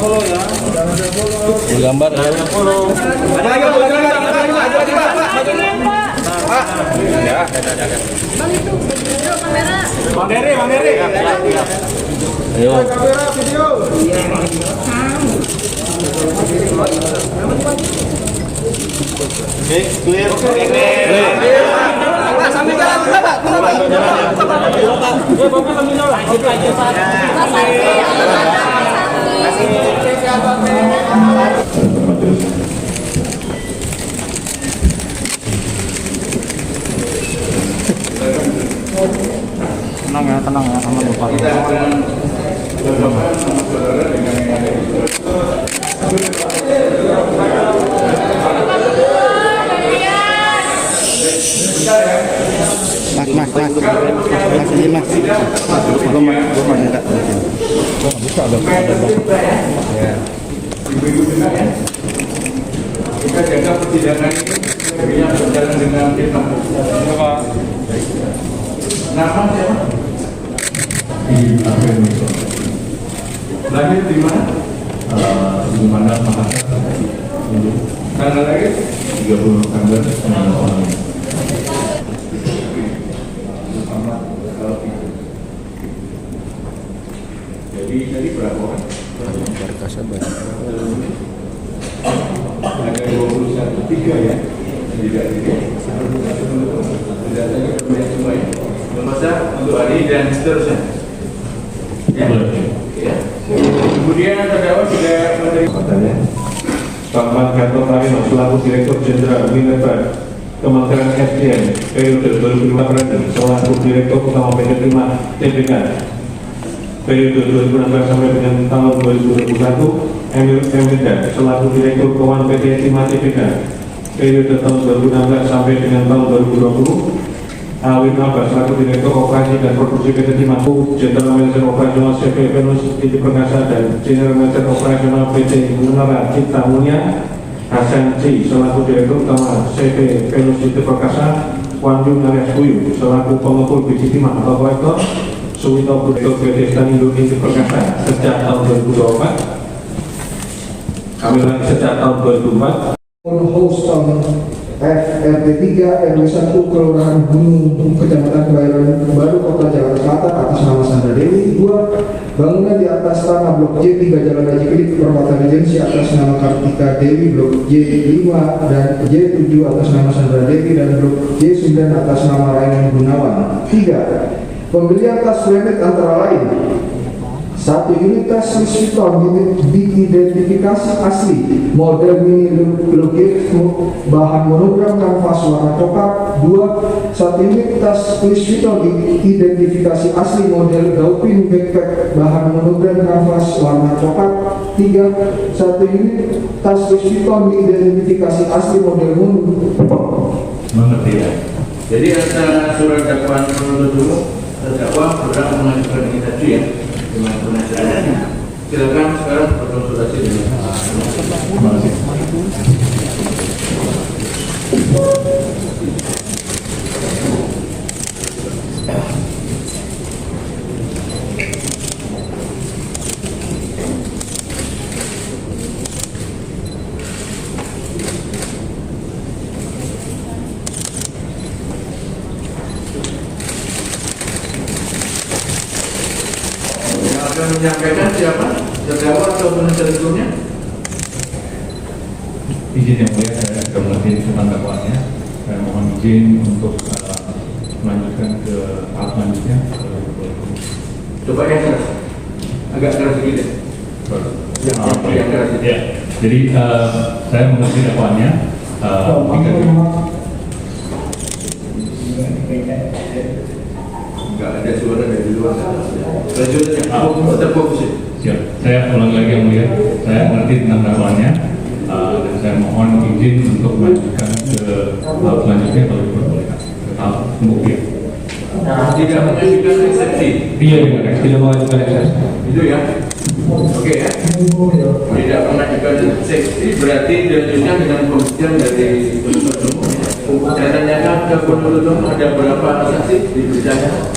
follow ya. Gambar ya. Ada lagi, Pak. Ya, ada. Bang itu kamera. Bang Dery. Ayo. Kamera video. Oke, clear. Pak, sambil jalan dulu, Pak. Bapak sambil jalan. Tenang ya, aman Bapak. Mas, ini mas. Belum ada. Bisa ada. Kita jaga persidangan ini berjalan dengan tenang. Nama siapa? Lahir di mana? Di mana Makassar. Tanggal lahir 30 November 1995. Jadi berapa orang? Ada 21, 3 ya? Tidak semua ya? Masa untuk hari dan seterusnya? Ya? Ya. Kemudian terdakwa sudah menerima Bambang Gatot Tarino selaku Direktur Jenderal Minerba Kementerian SDM periode 2015 selaku Direktur Utama PT Timah TBK periode 2016 sampai dengan tahun 2021, Emil Emida selaku Direktur Keuangan PT Timah TBK periode tahun 2016 sampai dengan tahun 2020, Alwin Abbas selaku Direktur Operasi dan Produksi PT Timah, Jenderal Manager Operasional CV Venus Titi Perkasa dan General Manager Operasional PT Munara Cipta Mulia, Hasan C selaku Direktur Utama CV Venus Titi Perkasa, Wanju Narias Buyu selaku Pengepul biji timah atau kolektor, Suwito Direktur PT Stanindo Titi Perkasa sejak tahun 2024, kami lagi sejak tahun 2004. Houston FRT 3 RW 1 Kelurahan Gunung Kecamatan Kebayoran Baru Kota Jakarta Selatan atas nama Sandra Dewi. 2. Bangunan di atas tanah Blok J 3 Jalan Haji Kedip Permata Regensi atas nama Kartika Dewi, Blok J 5 dan J 7 atas nama Sandra Dewi dan Blok J 9 atas nama Raihan Gunawan. 3. Pembelian tas branded antara lain: 1 unit tas Louis Vuitton diidentifikasi asli model mini luggage bahan monogram kanvas warna coklat. 2. 1 unit tas Louis Vuitton diidentifikasi asli model Gaupin backpack bahan monogram kanvas warna coklat. 3. 1 unit tas Louis Vuitton diidentifikasi asli model mengerti ya. Jadi ada surat dakwaan penuntut umum, terdakwa berhak mengajukan ini tadi ya. Dengan penasihatnya, silakan sekarang berkonsultasi dengan. Terima kasih. Menyampaikan siapa? Terdakwa atau penasihat hukumnya? Izin yang mulia, saya sudah mengerti tentang dakwaannya. Saya mohon izin untuk melanjutkan ke tahap selanjutnya. Coba yang keras, agak keras sedikit. Yang keras sedikit. Ya. Jadi saya mengerti dakwaannya. Enggak ada suara dari luar. Lanjutnya, terfokus. Siap. Saya ulang lagi yang mulia. Saya mengerti tentang dakwaannya dan saya mohon izin untuk melanjutkan ke tahap selanjutnya kalau diperbolehkan. Tahap pembuktian. Tidak mengajukan eksepsi. Iya, tidak mengajukan eksepsi. Itu ya. Oke ya. Tidak mengajukan eksepsi berarti dilanjutkan dengan pembuktian dari penuntut umum. Saya tanyakan ke penuntut umum ada berapa saksi di persidangan?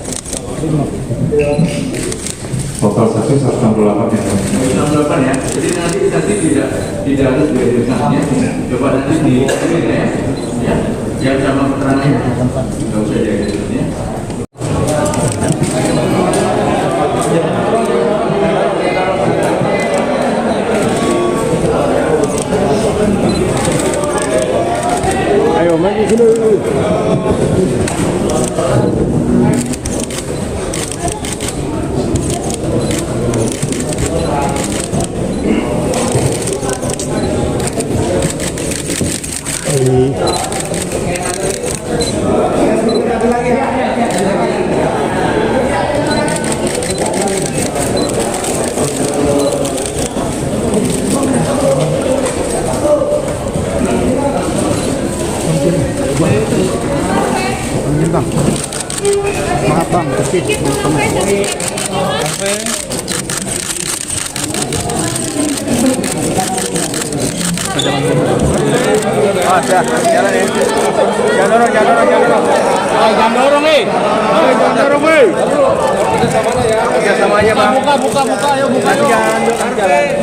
Total saksi 168 ya. 168 depan ya. Jadi nanti tidak harus dihadirkan ya. Coba nanti di ya. Yang sama keterangannya. Enggak usah dihadirkan ya. Ayo maju sini. Bang. Maaf bang, kecil. Ada, jalan ya. Jangan dorong. Jangan dorong nih. Jangan dorong nih. Kita samanya bang. Buka, ayo buka. Jangan jalan.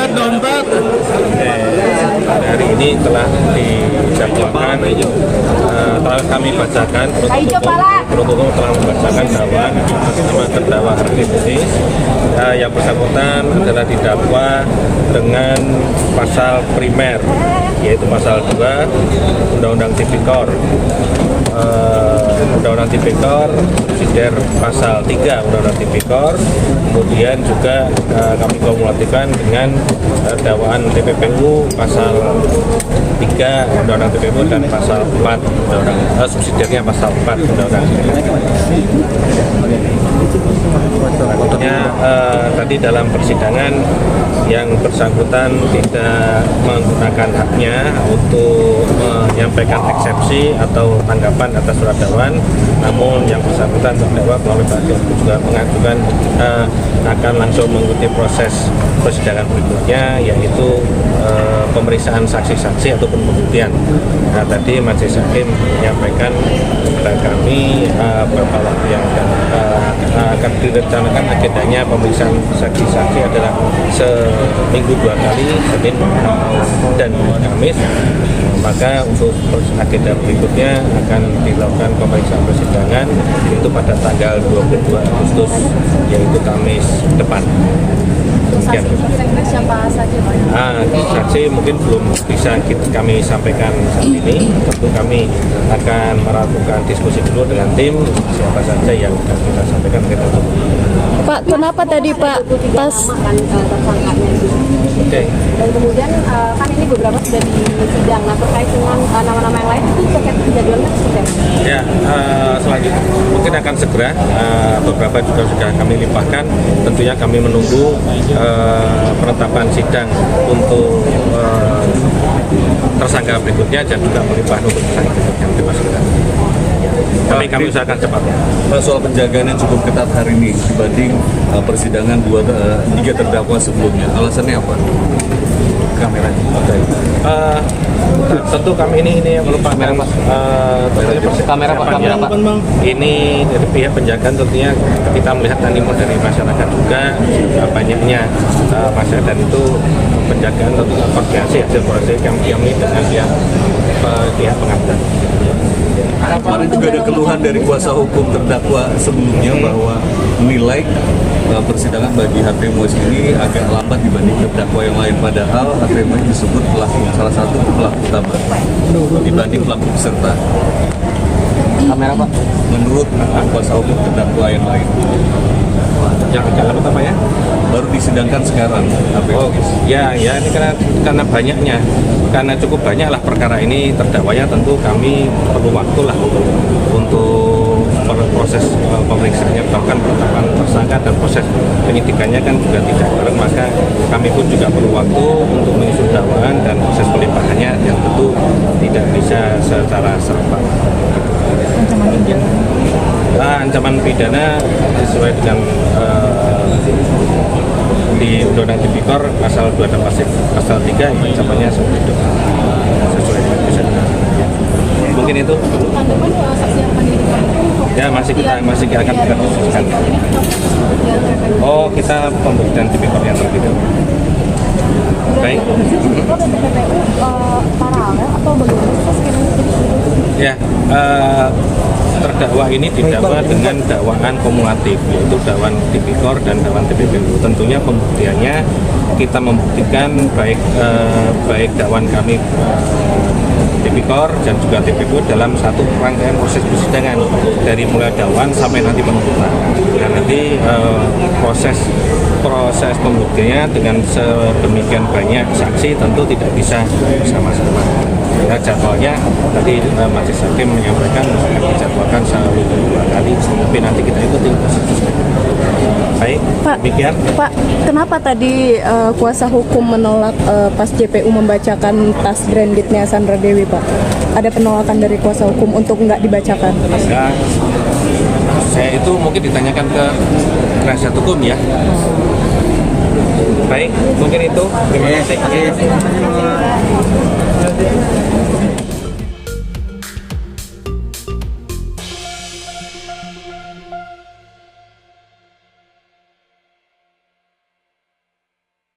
Dompet. Hari ini telah didakwakan, telah kami bacakan, penuntutan umum telah membacakan dakwaan bersama terdakwa Harvey Muiz. Yang bersangkutan adalah didakwa dengan pasal primer, yaitu pasal 2 Undang-Undang Tipikor. Undang-Undang Tipikor, subsidiar pasal 3 Undang-Undang Tipikor, kemudian juga kami kumulatifkan dengan dakwaan TPPU pasal 3 Undang-Undang TPPU dan pasal 4 Undang-Undang subsidiarnya pasal 4 Undang-Undang tadi dalam persidangan yang bersangkutan tidak menggunakan haknya untuk menyampaikan eksepsi atau tanggapan atas surat dakwaan, namun yang bersangkutan terdakwa melalui Pak juga mengajukan akan langsung mengikuti proses persidangan berikutnya, yaitu pemeriksaan saksi-saksi ataupun pembuktian. Nah, tadi Majelis Hakim menyampaikan kepada kami beberapa waktu yang akan direncanakan agendanya pemeriksaan saksi-saksi adalah seminggu 2 kali, Senin dan Kamis. Maka untuk agenda berikutnya akan dilakukan pemeriksaan persidangan itu pada tanggal 22 Agustus, yaitu Kamis depan. Demikian. Siapa saja Pak? Saksi mungkin belum bisa kami sampaikan saat ini. Tentu kami akan melakukan diskusi dulu dengan tim siapa saja yang akan kita sampaikan kita tunggu. Pak, kenapa tadi Pak pas tersangkanya? Oke. Dan kemudian kan ini beberapa sudah di sidang. Nah, terkait dengan nama-nama yang lain itu terkait kejadiannya seperti apa? Ya, selanjutnya mungkin akan segera beberapa juga sudah kami limpahkan. Tentunya kami menunggu penetapan sidang untuk tersangka berikutnya dan juga melimpahkan untuk tersangka berikutnya. Terima kasih. Kami usahakan cepat. Pak, soal penjagaan yang cukup ketat hari ini dibanding persidangan 3 terdakwa sebelumnya, alasannya apa? Kamera. Tentu kami ini yang merupakan kamera Pak. Ini dari pihak penjagaan tentunya kita melihat animo dari masyarakat juga, banyaknya masyarakat itu penjagaan tentu koordinasi hasil proses kami dengan pihak pengadilan. Kemarin juga ada keluhan dari kuasa hukum terdakwa sebelumnya bahwa menilai persidangan bagi Harvey Muiz ini agak lambat dibanding terdakwa yang lain, padahal Harvey Muiz disebut salah satu pelaku utama dibanding pelaku peserta. Kamera Pak. Menurut kuasa hukum terdakwa yang lain. Jangan lupa Pak ya. Baru disidangkan sekarang. Oh, ya ini karena banyaknya, karena cukup banyaklah perkara ini terdakwanya, tentu kami perlu waktu lah untuk proses pemeriksaannya, bahkan penetapan tersangka dan proses penyidikannya kan juga tidak bareng, maka kami pun juga perlu waktu untuk menyusun dakwaan dan proses pelimpahannya yang tentu tidak bisa secara serentak. Ancaman pidana sesuai dengan di Undang-Undang Tipikor pasal 26 pasal 3 ancamannya seumur hidup sesuai dengan ketentuan. Mungkin itu. Ya masih akan kita khususkan. Oh kita pembuktian Tipikor yang terlebih dahulu. Baik. Paralel atau bagaimana? Ya, terdakwa ini didakwa dengan dakwaan kumulatif, yaitu dakwaan Tipikor dan dakwaan TPPU. Tentunya pembuktiannya kita membuktikan baik dakwaan kami Tipikor dan juga TPPU dalam satu rangkaian proses persidangan dari mulai dakwaan sampai nanti penuntutan. Dan nanti proses pembuktiannya dengan sedemikian banyak saksi tentu tidak bisa bersama-sama. Ya, jadwalnya tadi majelis hakim menyampaikan akan dijadwalkan selalu 2 kali, tapi nanti kita ikuti prosesnya. Baik, Pak, demikian. Pak, kenapa tadi kuasa hukum menolak pas JPU membacakan tas brandednya Sandra Dewi, Pak? Ada penolakan dari kuasa hukum untuk nggak dibacakan? Ya, saya itu mungkin ditanyakan ke penasihat hukum ya. Baik, mungkin itu. Terima kasih.